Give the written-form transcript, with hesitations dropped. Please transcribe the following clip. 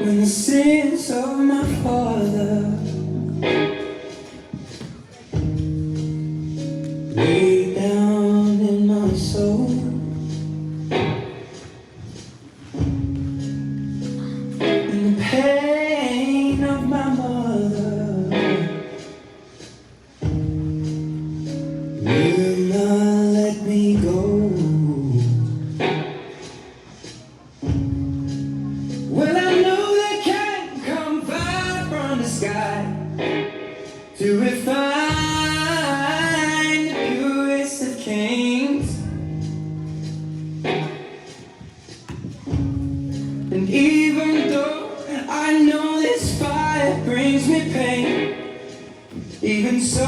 and the sins of my father way down in my soul. And the pain of my mother will not let me go. Well, I know they can't come far from the sky to refine the purest of kings. And even though I know this fire brings me pain, even so